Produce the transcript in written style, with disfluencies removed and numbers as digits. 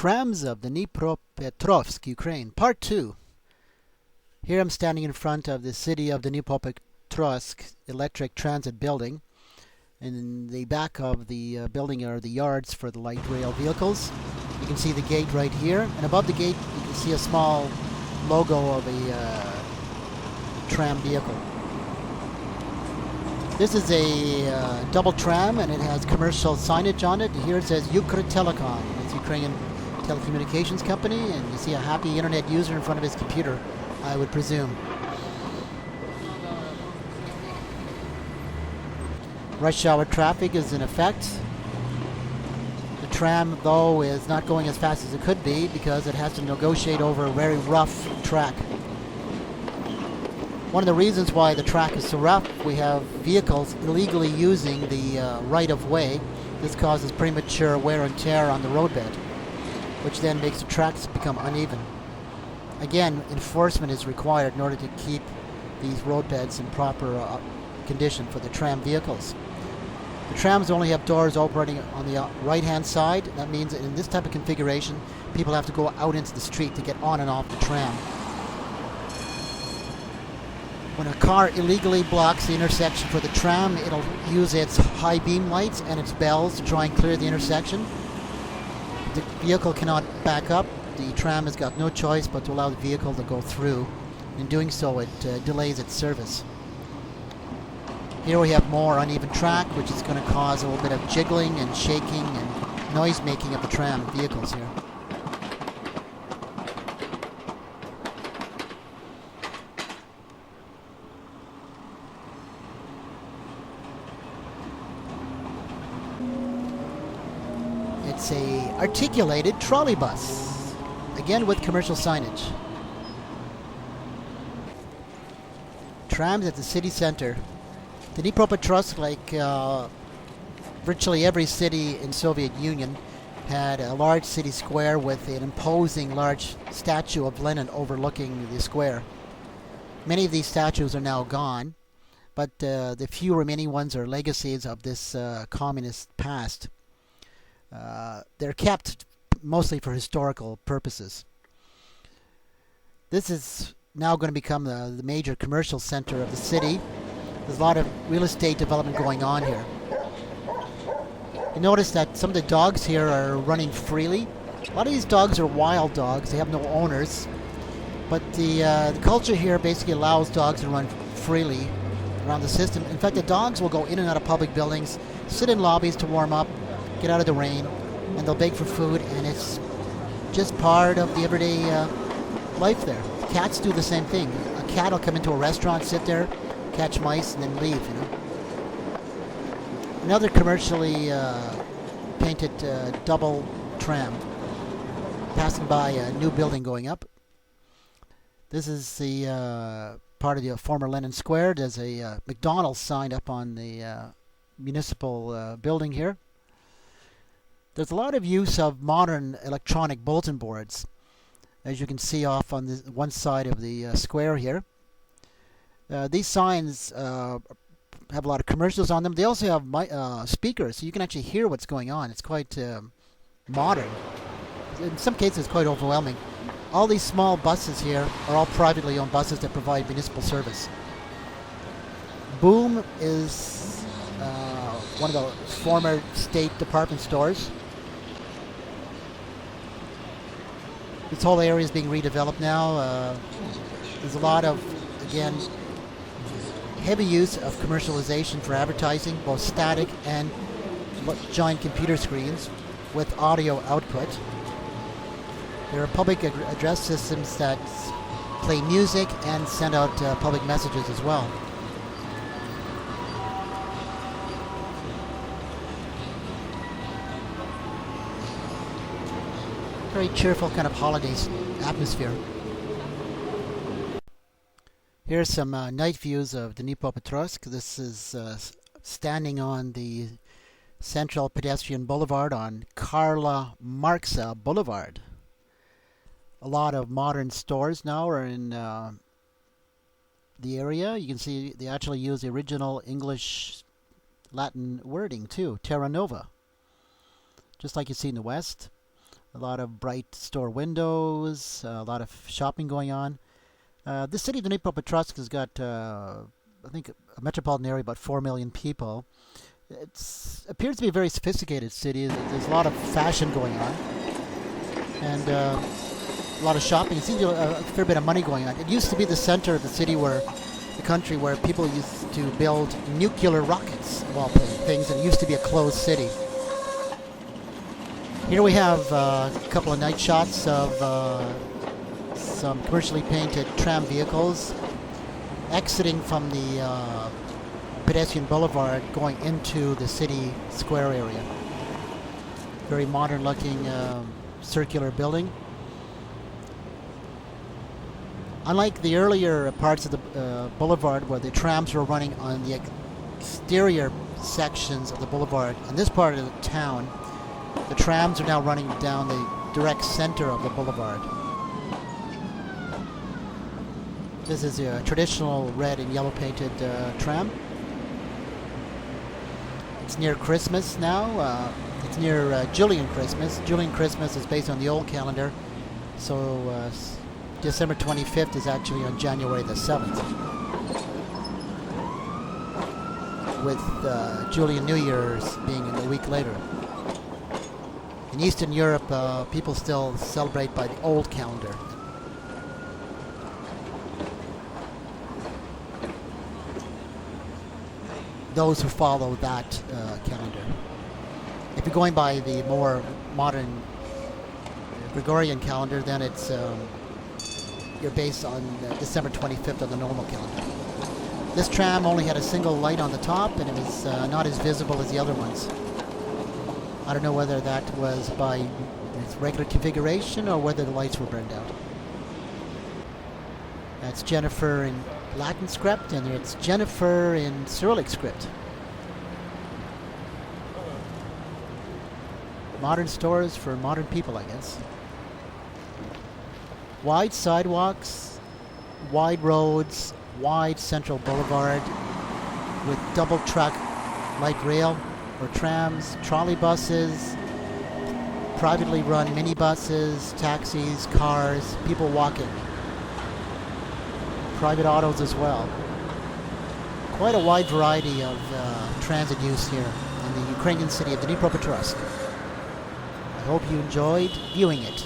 Trams of Dnipropetrovsk, Ukraine, Part 2. Here I'm standing in front of the city of Dnipropetrovsk electric transit building. In the back of the building are the yards for the light rail vehicles. You can see the gate right here, and above the gate you can see a small logo of a tram vehicle. This is a double tram, and it has commercial signage on it. Here it says Ukr-Telecom. It's a Ukrainian telecommunications company, and you see a happy internet user in front of his computer, I would presume. Rush hour traffic is in effect. The tram, though, is not going as fast as it could be because it has to negotiate over a very rough track. One of the reasons why the track is so rough, we have vehicles illegally using the right-of-way. This causes premature wear and tear on the roadbed, which then makes the tracks become uneven. Again, enforcement is required in order to keep these roadbeds in proper condition for the tram vehicles. The trams only have doors operating on the right-hand side. That means that in this type of configuration, people have to go out into the street to get on and off the tram. When a car illegally blocks the intersection for the tram, it'll use its high beam lights and its bells to try and clear the intersection. The vehicle cannot back up. The tram has got no choice but to allow the vehicle to go through. In doing so, it delays its service. Here we have more uneven track, which is going to cause a little bit of jiggling and shaking and noise making of the tram vehicles here. It's a articulated trolley bus, again with commercial signage. Trams at the city center. Dnipropetrovsk, like virtually every city in Soviet Union, had a large city square with an imposing large statue of Lenin overlooking the square. Many of these statues are now gone, but the few remaining ones are legacies of this communist past. They're kept mostly for historical purposes. This is now going to become the major commercial center of the city. There's a lot of real estate development going on here. You notice that some of the dogs here are running freely. A lot of these dogs are wild dogs. They have no owners. But the culture here basically allows dogs to run freely around the system. In fact, the dogs will go in and out of public buildings, sit in lobbies to warm up, get out of the rain, and they'll beg for food, and it's just part of the everyday life there. Cats do the same thing. A cat will come into a restaurant, sit there, catch mice, and then leave, you know. Another commercially painted double tram passing by a new building going up. This is the part of the former Lenin Square. There's a McDonald's sign up on the municipal building here. There's a lot of use of modern electronic bulletin boards, as you can see off on the one side of the square here. These signs have a lot of commercials on them. They also have speakers, so you can actually hear what's going on. It's quite modern. In some cases, it's quite overwhelming. All these small buses here are all privately owned buses that provide municipal service. Boom is one of the former state department stores. This whole area is being redeveloped now. There's a lot of, again, heavy use of commercialization for advertising, both static and giant computer screens with audio output. There are public address systems that play music and send out public messages as well. Very cheerful kind of holidays atmosphere. Here's some night views of Dnipropetrovsk. This is standing on the Central Pedestrian Boulevard on Karla Marxa Boulevard. A lot of modern stores now are in the area. You can see they actually use the original English Latin wording too, Terra Nova. Just like you see in the West. A lot of bright store windows, a lot of shopping going on. This city of Dnipropetrovsk has got, I think, a metropolitan area about 4 million people. It appears to be a very sophisticated city. There's a lot of fashion going on, and a lot of shopping. It seems to be a fair bit of money going on. It used to be the center of the country where people used to build nuclear rockets, of all things, and it used to be a closed city. Here we have a couple of night shots of some commercially painted tram vehicles exiting from the Pedestrian Boulevard going into the city square area. Very modern looking circular building. Unlike the earlier parts of the boulevard where the trams were running on the exterior sections of the boulevard, in this part of the town, the trams are now running down the direct center of the boulevard. This is a traditional red and yellow painted tram. It's near Christmas now. It's near Julian Christmas. Julian Christmas is based on the old calendar, so December 25th is actually on January the 7th. With Julian New Year's being a week later. In Eastern Europe, people still celebrate by the old calendar. Those who follow that calendar. If you're going by the more modern Gregorian calendar, then it's you're based on December 25th of the normal calendar. This tram only had a single light on the top, and it was not as visible as the other ones. I don't know whether that was by its regular configuration or whether the lights were burned out. That's Jennifer in Latin script, and it's Jennifer in Cyrillic script. Modern stores for modern people, I guess. Wide sidewalks, wide roads, wide central boulevard with double track light rail or trams, trolley buses, privately run minibuses, taxis, cars, people walking. Private autos as well. Quite a wide variety of transit use here in the Ukrainian city of Dnipropetrovsk. I hope you enjoyed viewing it.